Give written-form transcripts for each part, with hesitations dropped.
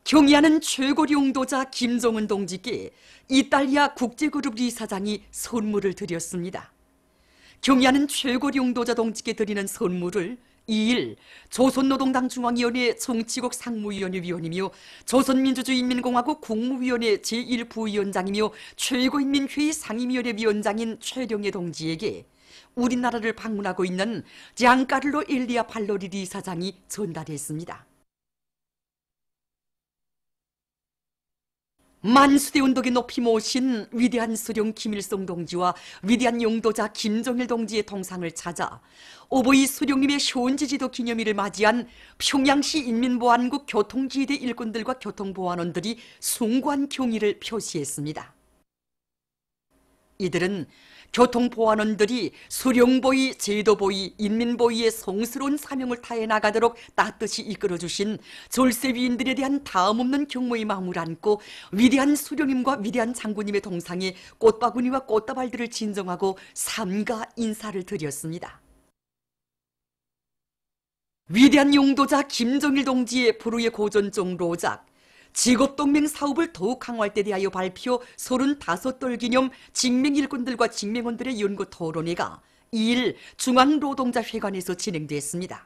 경의하는 최고리 용도자 김정은 동지께 이탈리아 국제그룹 이사장이 선물을 드렸습니다. 경의하는 최고리 용도자 동지께 드리는 선물을 2일 조선노동당 중앙위원회 정치국 상무위원회 위원이며 조선민주주의인민공화국 국무위원회 제1부위원장이며 최고인민회의 상임위원회 위원장인 최령예 동지에게 우리나라를 방문하고 있는 장카를로 엘리아 발로리리 이사장이 전달했습니다. 만수대 운동에 높이 모신 위대한 수령 김일성 동지와 위대한 용도자 김정일 동지의 동상을 찾아 오보이 수령님의 현지지도 기념일을 맞이한 평양시 인민보안국 교통지휘대 일꾼들과 교통보안원들이 숭고한 경의를 표시했습니다. 이들은 교통보안원들이 수령보위, 제도보위, 인민보위의 성스러운 사명을 다해 나가도록 따뜻이 이끌어주신 졸세위인들에 대한 다음없는 경모의 마음을 안고 위대한 수령님과 위대한 장군님의 동상에 꽃바구니와 꽃다발들을 진정하고 삼가 인사를 드렸습니다. 위대한 용도자 김정일 동지의 불후의 고전종 로작, 직업동맹 사업을 더욱 강화할 때 대하여 발표 35돌 기념 직맹일꾼들과 직맹원들의 연구 토론회가 2일 중앙노동자회관에서 진행됐습니다.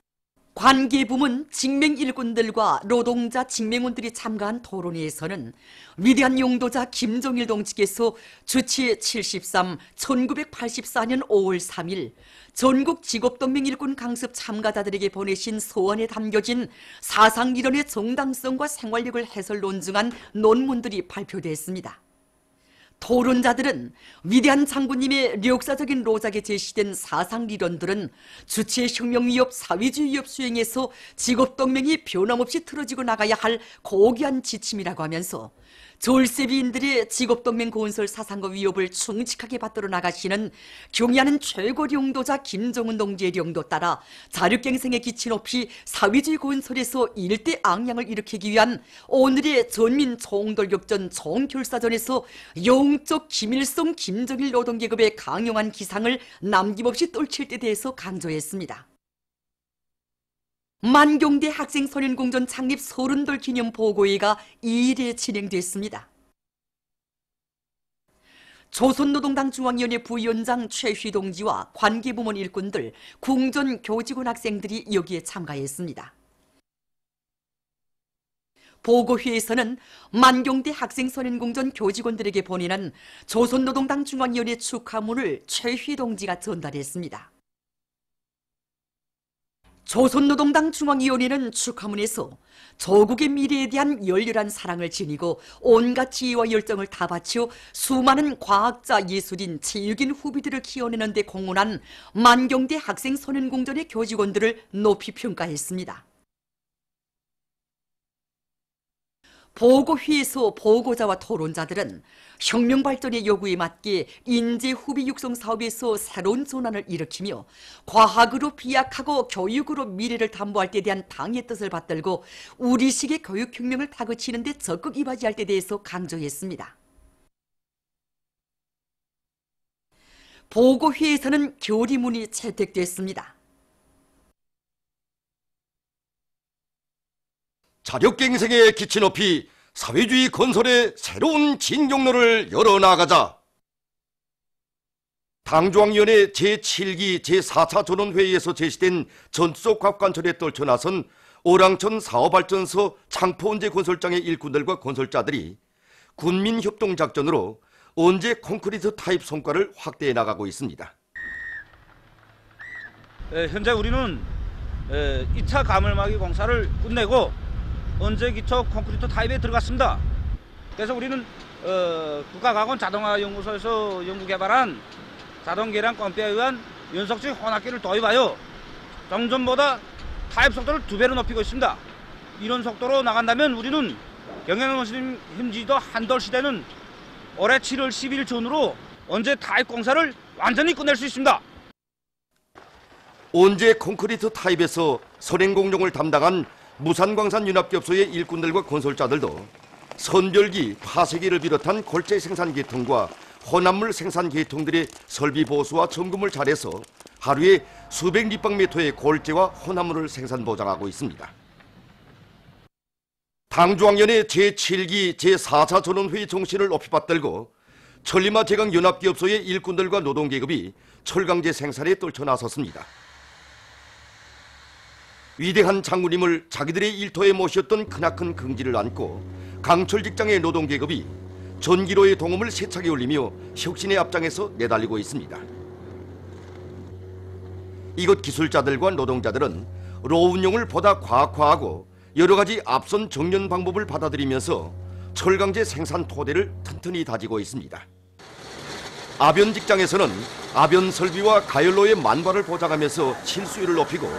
관계부문 직맹일꾼들과 노동자 직맹원들이 참가한 토론회에서는 위대한 용도자 김정일 동지께서 주치 73, 1984년 5월 3일 전국 직업동맹일꾼 강습 참가자들에게 보내신 소원에 담겨진 사상이론의 정당성과 생활력을 해설 논증한 논문들이 발표됐습니다. 토론자들은 위대한 장군님의 역사적인 로작에 제시된 사상리론들은 주체의 혁명위협, 사회주의 위협 수행에서 직업동맹이 변함없이 틀어지고 나가야 할 고귀한 지침이라고 하면서 졸세비인들의 직업동맹 건설 사상과 위협을 충직하게 받들어 나가시는 경의하는 최고리 용도자 김정은 동지의 령도 따라 자력갱생의 기치 높이 사회주의 건설에서 일대 앙양을 일으키기 위한 오늘의 전민 총돌격전 총결사전에서 영적 김일성 김정일 노동계급의 강용한 기상을 남김없이 떨칠 때 대해서 강조했습니다. 만경대 학생선연공전 창립 30돌 기념 보고회가 2일에 진행됐습니다. 조선노동당 중앙위원회 부위원장 최휘 동지와 관계부문 일꾼들, 궁전 교직원 학생들이 여기에 참가했습니다. 보고회에서는 만경대 학생선연공전 교직원들에게 보내는 조선노동당 중앙위원회 축하문을 최휘 동지가 전달했습니다. 조선노동당 중앙위원회는 축하문에서 조국의 미래에 대한 열렬한 사랑을 지니고 온갖 지혜와 열정을 다 바쳐 수많은 과학자, 예술인, 체육인 후비들을 키워내는 데 공헌한 만경대 학생선연공전의 교직원들을 높이 평가했습니다. 보고회에서 보고자와 토론자들은 혁명 발전의 요구에 맞게 인재 후비 육성 사업에서 새로운 전환을 일으키며 과학으로 비약하고 교육으로 미래를 담보할 때 대한 당의 뜻을 받들고 우리식의 교육혁명을 다그치는 데 적극 이바지할 때 대해서 강조했습니다. 보고회에서는 결의문이 채택됐습니다. 자력갱생의 기치 높이 사회주의 건설의 새로운 진경로를 열어나가자. 당중앙위원회 제7기 제4차 전원회의에서 제시된 전투적 과학관철에 떨쳐나선 오랑천 사업발전소 창포온재 건설장의 일꾼들과 건설자들이 군민협동작전으로 온재 콘크리트 타입 성과를 확대해 나가고 있습니다. 현재 우리는 2차 가물막이 공사를 끝내고 온재 기초 콘크리트 타입에 들어갔습니다. 그래서 우리는 국가가건 자동화연구소에서 연구개발한 자동계량 펌프에 의한 연속식 혼합기를 도입하여 정전보다 타입 속도를 2배로 높이고 있습니다. 이런 속도로 나간다면 우리는 경영원심 힘지도 한돌 시대는 올해 7월 10일 전후로 온재 타입 공사를 완전히 끝낼 수 있습니다. 온재 콘크리트 타입에서 선행공정을 담당한 무산광산윤합기업소의 일꾼들과 건설자들도 선별기, 파쇄기를 비롯한 골재 생산 계통과 혼합물 생산 계통들의 설비 보수와 점검을 잘해서 하루에 수백立方미터의 골재와 혼합물을 생산 보장하고 있습니다. 당중앙위원회 제7기 제4차 전원회의 정신을 높이 받들고 천리마 제강 연합기업소의 일꾼들과 노동계급이 철강제 생산에 떨쳐나섰습니다. 위대한 장군님을 자기들의 일터에 모셨던 크나큰 긍지를 안고 강철 직장의 노동계급이 전기로의 동음을 세차게 울리며 혁신의 앞장에서 내달리고 있습니다. 이곳 기술자들과 노동자들은 로운용을 보다 과학화하고 여러가지 앞선 정련 방법을 받아들이면서 철강제 생산 토대를 튼튼히 다지고 있습니다. 아변 직장에서는 아변 설비와 가열로의 만발을 보장하면서 실수율을 높이고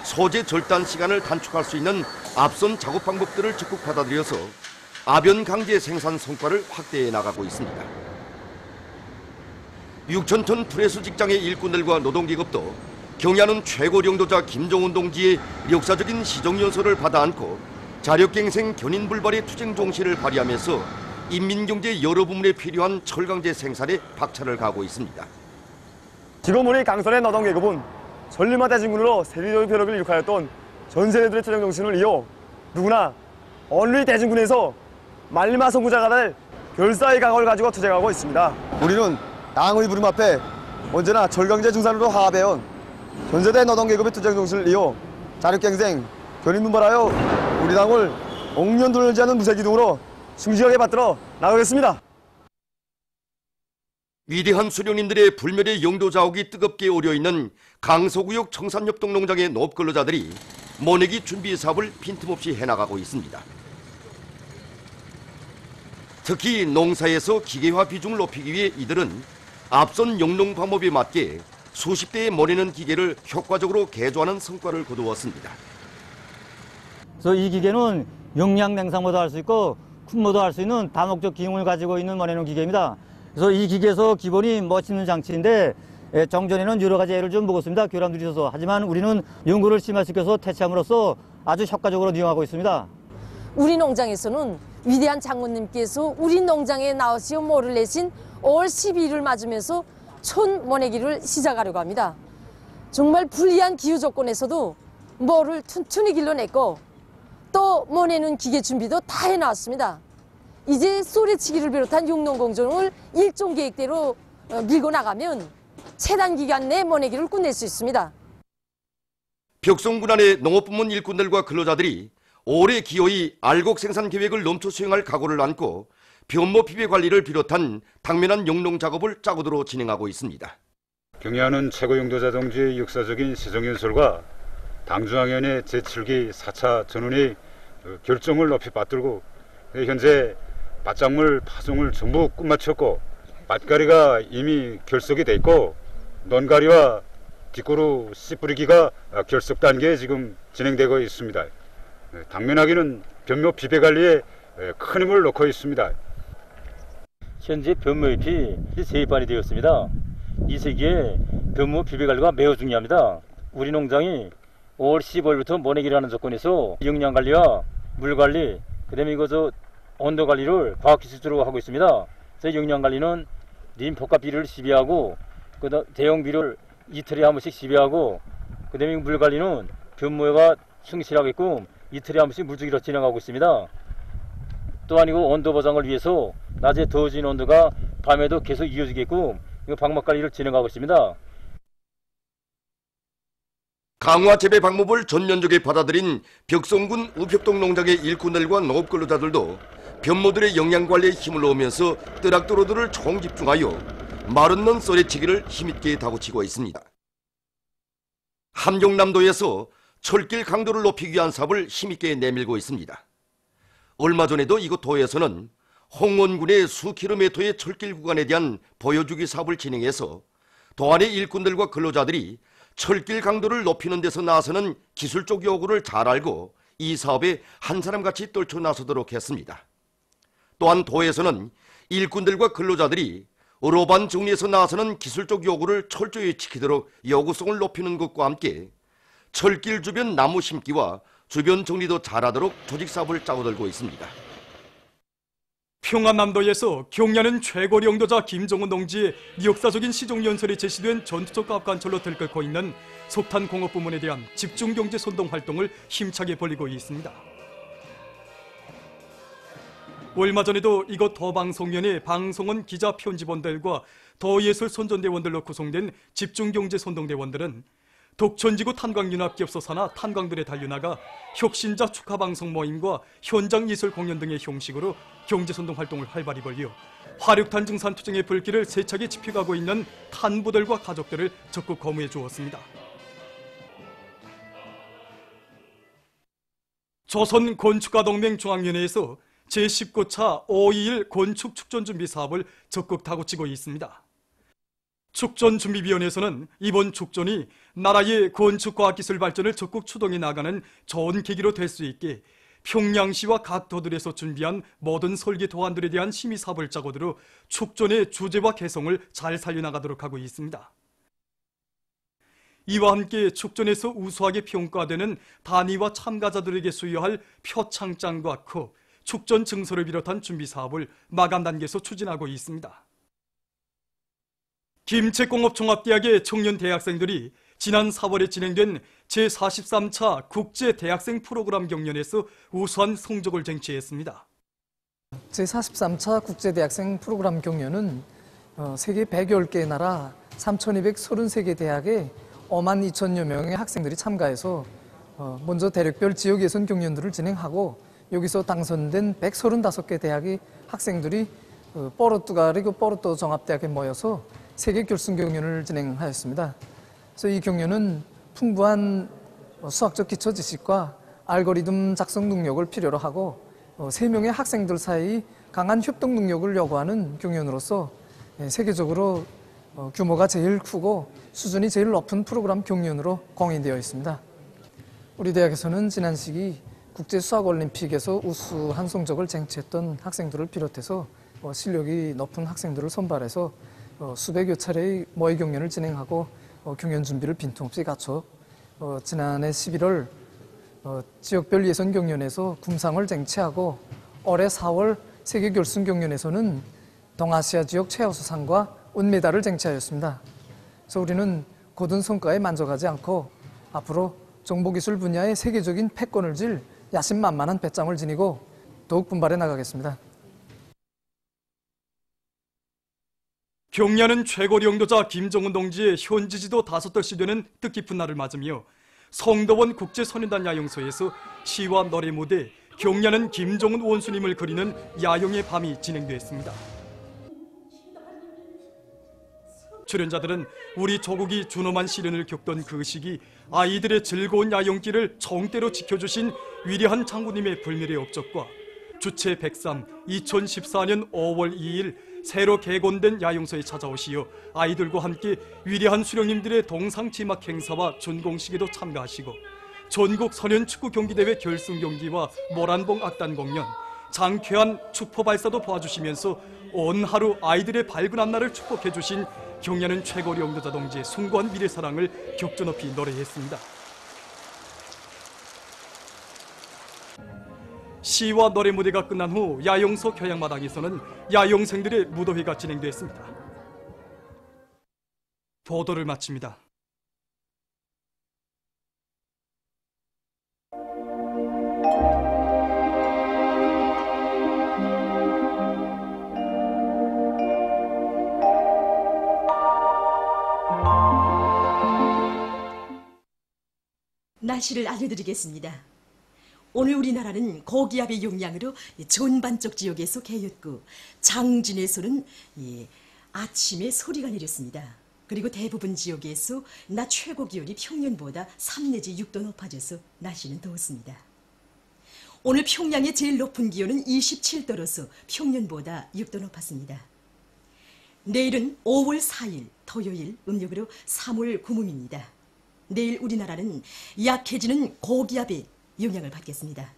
소재 절단 시간을 단축할 수 있는 앞선 작업 방법들을 적극 받아들여서 아변 강제 생산 성과를 확대해 나가고 있습니다. 6,000톤 프레스 직장의 일꾼들과 노동계급도 경야는 최고領導자 김정은 동지의 역사적인 시정연설을 받아안고 자력갱생 견인불발의 투쟁 정신을 발휘하면서 인민경제 여러 부문에 필요한 철강제 생산에 박차를 가하고 있습니다. 지금 우리 강선의 노동계급은 전리마 대진군으로 세계적인 벼락을 일으켰던 전 세대들의 투쟁 정신을 이어 누구나 언리 대진군에서 말리마 선구자가 될 결사의 각오를 가지고 투쟁하고 있습니다. 우리는 당의 부름 앞에 언제나 철강제 증산으로 화합해온 전세대 노동계급의 투쟁 정신을 이어 자력갱생, 견인분발하여 우리 당을 옥년 돌지 않는 무쇠기둥으로 숭실하게 받들어 나가겠습니다. 위대한 수령님들의 불멸의 영도 자욱이 뜨겁게 오려있는 강서구역 청산협동 농장의 농업근로자들이 모내기 준비 사업을 빈틈없이 해나가고 있습니다. 특히 농사에서 기계화 비중을 높이기 위해 이들은 앞선 영농 방법에 맞게 수십 대의 모내는 기계를 효과적으로 개조하는 성과를 거두었습니다. 그래서 이 기계는 용량 냉상모도 할 수 있고 쿤모도 할 수 있는 다목적 기능을 가지고 있는 모내는 기계입니다. 그래서 이 기계에서 기본이 멋있는 장치인데 정전에는 여러 가지 애를 좀 먹었습니다. 교람들이 있어서. 하지만 우리는 연구를 심화시켜서 퇴치함으로써 아주 효과적으로 이용하고 있습니다. 우리 농장에서는 위대한 장군님께서 우리 농장에 나오시어 모를 내신 5월 12일을 맞으면서 촌 모내기를 시작하려고 합니다. 정말 불리한 기후 조건에서도 모를 튼튼히 길러냈고 또 모내는 기계 준비도 다 해놨습니다. 이제 소래치기를 비롯한 육농공정을 일종 계획대로 밀고 나가면 최단 기간 내 모내기를 끝낼 수 있습니다. 벽송군 안의 농업부문 일꾼들과 근로자들이 올해 기어이 알곡 생산 계획을 넘쳐 수행할 각오를 안고 변모 피배 관리를 비롯한 당면한 영농 작업을 짜고들어 진행하고 있습니다. 경야는 최고 영도자 동지의 역사적인 시정연설과 당중앙위원회 제7기 4차 전원의 결정을 높이 받들고 현재 밭작물 파종을 전부 끝마쳤고 밭가리가 이미 결석이 돼 있고 논가리와 뒷고루 씨 뿌리기가 결석 단계에 지금 진행되고 있습니다. 당면하기는 변모 비배 관리에 큰 힘을 놓고 있습니다. 현재 변모잎이 재입반이 되었습니다. 이 시기에 변모 비배 관리가 매우 중요합니다. 우리 농장이 5월 15일부터 모내기를 하는 조건에서 영양 관리와 물 관리, 그다음에 온도 관리를 과학기술적으로 하고 있습니다. 그래서 영양 관리는 림 복합 비료를 시비하고 대형 비료를 이틀에 한 번씩 시비하고 그다음에 물 관리는 변모가 충실하게끔 이틀에 한 번씩 물주기로 진행하고 있습니다. 또한 이거 온도 보장을 위해서 낮에 더워진 온도가 밤에도 계속 이어지게끔 방목 관리를 진행하고 있습니다. 강화 재배 방법을 전면적에 받아들인 벽송군 우벽동 농장의 일꾼들과 농업근로자들도 변모들의 영양관리에 힘을 넣으면서 뜨락도로들을 총집중하여 마른 넌 썰에치기를 힘있게 다구치고 있습니다. 함경남도에서 철길 강도를 높이기 위한 사업을 힘있게 내밀고 있습니다. 얼마 전에도 이곳 도에서는 홍원군의 수킬로미터의 철길 구간에 대한 보여주기 사업을 진행해서 도안의 일꾼들과 근로자들이 철길 강도를 높이는 데서 나서는 기술적 요구를 잘 알고 이 사업에 한 사람같이 떨쳐 나서도록 했습니다. 또한 도에서는 일꾼들과 근로자들이 어로반 정리에서 나서는 기술적 요구를 철저히 지키도록 요구성을 높이는 것과 함께 철길 주변 나무 심기와 주변 정리도 잘하도록 조직 사업을 짜고들고 있습니다. 평안남도에서 경야는 최고 영도자 김정은 동지의 역사적인 시종연설이 제시된 전투적 갑관철로 들끓고 있는 석탄 공업 부문에 대한 집중경제 선동 활동을 힘차게 벌이고 있습니다. 얼마 전에도 이곳 더방송연의 방송원 기자 편집원들과 더예술 선전대원들로 구성된 집중경제선동대원들은 독천지구 탄광융합기업소 산하 탄광들에 달려나가 혁신자 축하방송 모임과 현장예술 공연 등의 형식으로 경제선동 활동을 활발히 벌여 화력탄 증산 투쟁의 불길을 세차게 지펴가고 있는 탄부들과 가족들을 적극 거무해 주었습니다. 조선건축가동맹 중앙위원회에서 제19차 5.21 건축 축전준비 사업을 적극 다구치고 있습니다. 축전준비위원회에서는 이번 축전이 나라의 건축과학기술 발전을 적극 추동해 나가는 좋은 계기로 될 수 있게 평양시와 각 도들에서 준비한 모든 설계 도안들에 대한 심의 사업을 짜고 들어 축전의 주제와 개성을 잘 살려나가도록 하고 있습니다. 이와 함께 축전에서 우수하게 평가되는 단위와 참가자들에게 수여할 표창장과 컵, 축전 증서를 비롯한 준비 사업을 마감 단계에서 추진하고 있습니다. 김책공업종합대학의 청년 대학생들이 지난 4월에 진행된 제43차 국제대학생 프로그램 경연에서 우수한 성적을 쟁취했습니다. 제43차 국제대학생 프로그램 경연은 세계 110개 나라 3,233개 대학의 5만 2천여 명의 학생들이 참가해서 먼저 대륙별 지역 예선 경연들을 진행하고 여기서 당선된 135개 대학의 학생들이 뽀로뚜가 그리고 뽀로또 종합대학에 모여서 세계 결승 경연을 진행하였습니다. 그래서 이 경연은 풍부한 수학적 기초 지식과 알고리즘 작성 능력을 필요로 하고 3명의 학생들 사이 강한 협동 능력을 요구하는 경연으로서 세계적으로 규모가 제일 크고 수준이 제일 높은 프로그램 경연으로 공인되어 있습니다. 우리 대학에서는 지난 시기 국제수학올림픽에서 우수한 성적을 쟁취했던 학생들을 비롯해서 실력이 높은 학생들을 선발해서 수백여 차례의 모의 경연을 진행하고 경연 준비를 빈틈없이 갖춰 지난해 11월 지역별 예선 경연에서 금상을 쟁취하고 올해 4월 세계 결승 경연에서는 동아시아 지역 최우수상과 은메달을 쟁취하였습니다. 그래서 우리는 고든 성과에 만족하지 않고 앞으로 정보기술 분야의 세계적인 패권을 질 야심만만한 배짱을 지니고 더욱 분발해 나가겠습니다. 경야는 최고 영도자 김정은 동지의 현지지도 5달씩 되는 뜻깊은 날을 맞으며 성도원 국제선인단 야영소에서 시와 노래 무대 경야는 김정은 원수님을 그리는 야영의 밤이 진행됐습니다. 출연자들은 우리 조국이 준엄한 시련을 겪던 그 시기 아이들의 즐거운 야영길을 정대로 지켜주신 위대한 장군님의 불멸의 업적과 주체 103 2014년 5월 2일 새로 개건된 야영소에 찾아오시어 아이들과 함께 위대한 수령님들의 동상치막 행사와 준공식에도 참가하시고 전국 선연 축구 경기대회 결승 경기와 모란봉 악단 공연, 장쾌한 축포 발사도 도와주시면서 온 하루 아이들의 밝은 앞날을 축복해 주신 경야는 최고 영도자 동지의 숭고한 미래사랑을 격조 높이 노래했습니다. 시와 노래 무대가 끝난 후 야영소 교양마당에서는 야영생들의 무도회가 진행됐습니다. 보도를 마칩니다. 날씨를 알려드리겠습니다. 오늘 우리나라는 고기압의 영향으로 전반적 지역에서 개였고 장진에서는 아침에 소리가 내렸습니다. 그리고 대부분 지역에서 낮 최고 기온이 평년보다 3 내지 6도 높아져서 날씨는 더웠습니다. 오늘 평양의 제일 높은 기온은 27도로서 평년보다 6도 높았습니다. 내일은 5월 4일 토요일 음력으로 3월 9몸입니다. 내일 우리나라는 약해지는 고기압의 영향을 받겠습니다.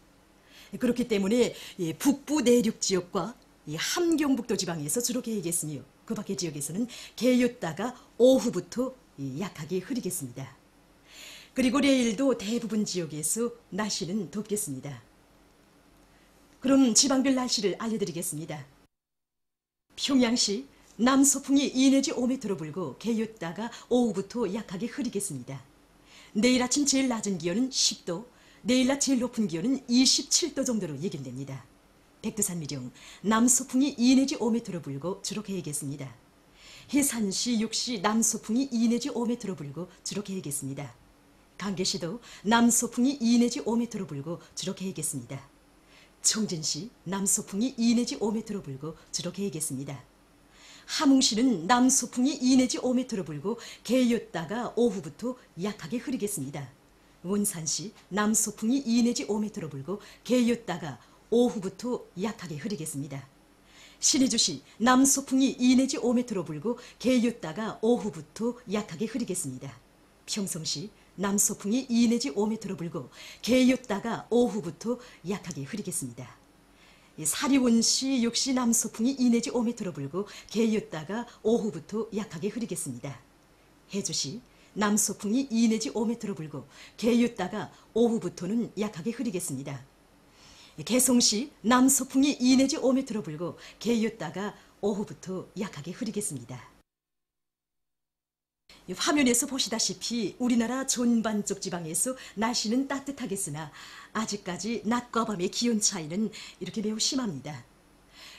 그렇기 때문에 북부 내륙 지역과 함경북도 지방에서 주로 개겠으며 그 밖의 지역에서는 개였다가 오후부터 약하게 흐리겠습니다. 그리고 내일도 대부분 지역에서 날씨는 덥겠습니다. 그럼 지방별 날씨를 알려드리겠습니다. 평양시 남서풍이 2 내지 5m로 불고 개였다가 오후부터 약하게 흐리겠습니다. 내일 아침 제일 낮은 기온은 10도, 내일 낮 제일 높은 기온은 27도 정도로 예견됩니다. 백두산 미령, 남소풍이 2 내지 5m로 불고 주로 계획했습니다. 해산시, 육시 남소풍이 2 내지 5m로 불고 주로 계획했습니다. 강계시도 남소풍이 2 내지 5m로 불고 주로 계획했습니다. 청진시 남소풍이 2 내지 5m로 불고 주로 계획했습니다. 함흥시는 남소풍이 2 내지 5m로 불고 개였다가 오후부터 약하게 흐리겠습니다. 원산시 남소풍이 2 내지 5m로 불고 개였다가 오후부터 약하게 흐리겠습니다. 신의주시 남소풍이 2 내지 5m로 불고 개였다가 오후부터 약하게 흐리겠습니다. 평성시 남소풍이 2 내지 5m로 불고 개였다가 오후부터 약하게 흐리겠습니다. 사리원시, 육시 남소풍이 2 내지 5m로 불고 개였다가 오후부터 약하게 흐리겠습니다. 해주시 남소풍이 2 내지 5m로 불고 개였다가 오후부터는 약하게 흐리겠습니다. 개성시 남소풍이 2 내지 5m로 불고 개였다가 오후부터 약하게 흐리겠습니다. 화면에서 보시다시피 우리나라 전반적 지방에서 날씨는 따뜻하겠으나 아직까지 낮과 밤의 기온 차이는 이렇게 매우 심합니다.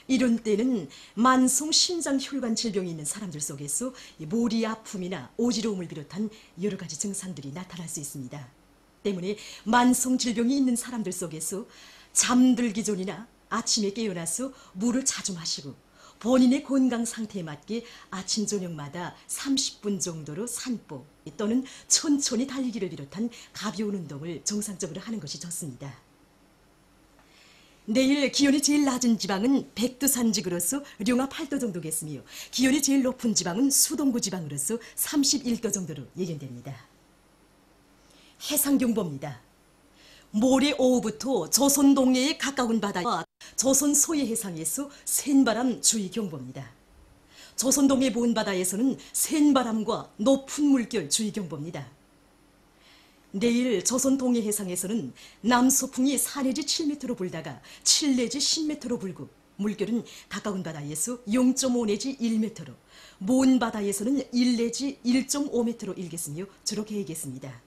이런 때는 만성 심장혈관 질병이 있는 사람들 속에서 머리 아픔이나 어지러움을 비롯한 여러 가지 증상들이 나타날 수 있습니다. 때문에 만성 질병이 있는 사람들 속에서 잠들기 전이나 아침에 깨어나서 물을 자주 마시고 본인의 건강 상태에 맞게 아침 저녁마다 30분 정도로 산보 또는 천천히 달리기를 비롯한 가벼운 운동을 정상적으로 하는 것이 좋습니다. 내일 기온이 제일 낮은 지방은 백두산 지구로서 령화 8도 정도겠으며 기온이 제일 높은 지방은 수동구 지방으로서 31도 정도로 예견됩니다. 해상경보입니다. 모레 오후부터 조선 동해에 가까운 바다와 조선 소해 해상에서 센바람 주의 경보입니다. 조선 동해 먼바다에서는 센바람과 높은 물결 주의 경보입니다. 내일 조선 동해 해상에서는 남소풍이 4 내지 7m로 불다가 7 내지 10m로 불고 물결은 가까운 바다에서 0.5 내지 1m로 먼 바다에서는 1 내지 1.5m로 일겠으며 주로 계획했습니다.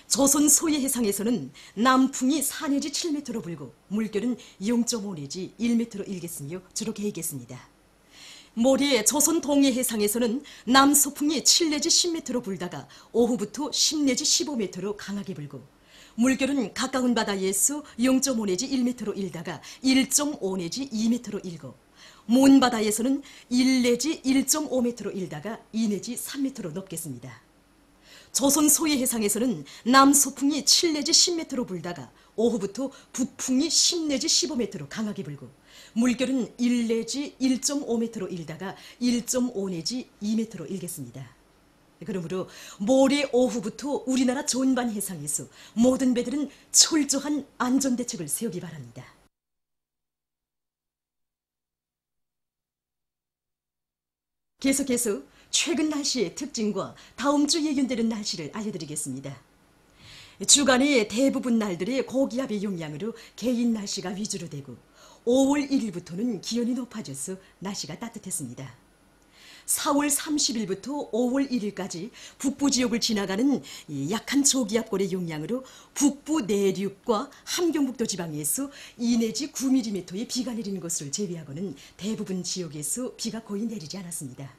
조선 소해 해상에서는 남풍이 4 내지 7m로 불고 물결은 0.5 내지 1m로 일겠으며 주로 계획했습니다. 모레 조선 동해 해상에서는 남소풍이 7 내지 10m로 불다가 오후부터 10 내지 15m로 강하게 불고 물결은 가까운 바다에서 0.5 내지 1m로 일다가 1.5 내지 2m로 일고 먼 바다에서는 1 내지 1.5m로 일다가 2 내지 3m로 높겠습니다. 조선 소해 해상에서는 남소풍이 7 내지 10m로 불다가 오후부터 북풍이 10 내지 15m로 강하게 불고 물결은 1 내지 1.5m로 일다가 1.5 내지 2m로 일겠습니다. 그러므로 모레 오후부터 우리나라 전반 해상에서 모든 배들은 철저한 안전대책을 세우기 바랍니다. 계속해서 최근 날씨의 특징과 다음 주 예견되는 날씨를 알려드리겠습니다. 주간의 대부분 날들의 고기압의 영향으로 개인 날씨가 위주로 되고 5월 1일부터는 기온이 높아져서 날씨가 따뜻했습니다. 4월 30일부터 5월 1일까지 북부 지역을 지나가는 약한 저기압골의 영향으로 북부 내륙과 함경북도 지방에서 2 내지 9mm의 비가 내리는 것을 제외하고는 대부분 지역에서 비가 거의 내리지 않았습니다.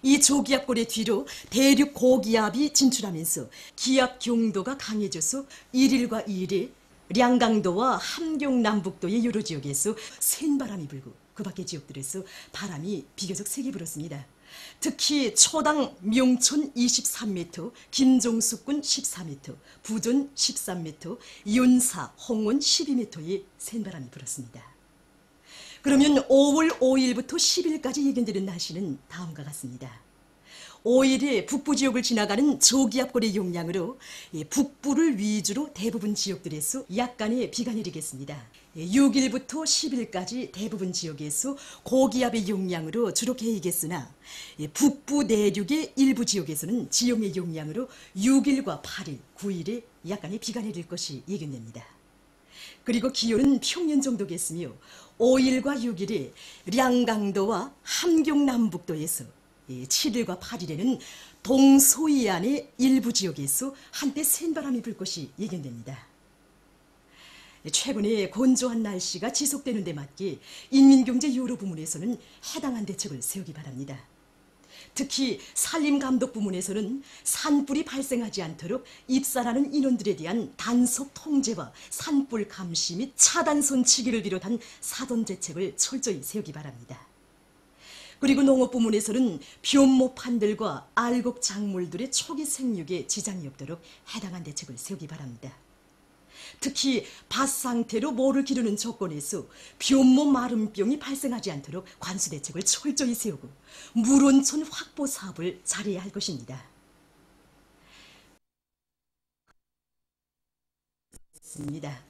이 저기압골의 뒤로 대륙 고기압이 진출하면서 기압 경도가 강해져서 1일과 2일에 량강도와 함경 남북도의 여러 지역에서 센 바람이 불고 그 밖의 지역들에서 바람이 비교적 세게 불었습니다. 특히 초당 명천 23m, 김종숙군 14m, 부전 13m, 윤사, 홍원 12m의 센 바람이 불었습니다. 그러면 5월 5일부터 10일까지 예견되는 날씨는 다음과 같습니다. 5일에 북부 지역을 지나가는 저기압골의 영향으로 북부를 위주로 대부분 지역들에서 약간의 비가 내리겠습니다. 6일부터 10일까지 대부분 지역에서 고기압의 영향으로 주로 개이겠으나 북부 내륙의 일부 지역에서는 지형의 영향으로 6일과 8일, 9일에 약간의 비가 내릴 것이 예견됩니다. 그리고 기온은 평년 정도겠으며 5일과 6일에 량강도와 함경남북도에서 7일과 8일에는 동서해안의 일부 지역에서 한때 센 바람이 불 것이 예견됩니다. 최근에 건조한 날씨가 지속되는 데 맞게 인민경제 여러 부문에서는 해당한 대책을 세우기 바랍니다. 특히 산림감독 부문에서는 산불이 발생하지 않도록 입산하는 인원들에 대한 단속 통제와 산불 감시 및 차단선 치기를 비롯한 사전 대책을 철저히 세우기 바랍니다. 그리고 농업 부문에서는 변모판들과 알곡 작물들의 초기 생육에 지장이 없도록 해당한 대책을 세우기 바랍니다. 특히 밭 상태로 모를 기르는 조건에서 변모 마름병이 발생하지 않도록 관수 대책을 철저히 세우고 물온천 확보 사업을 잘해야 할 것입니다. 입니다.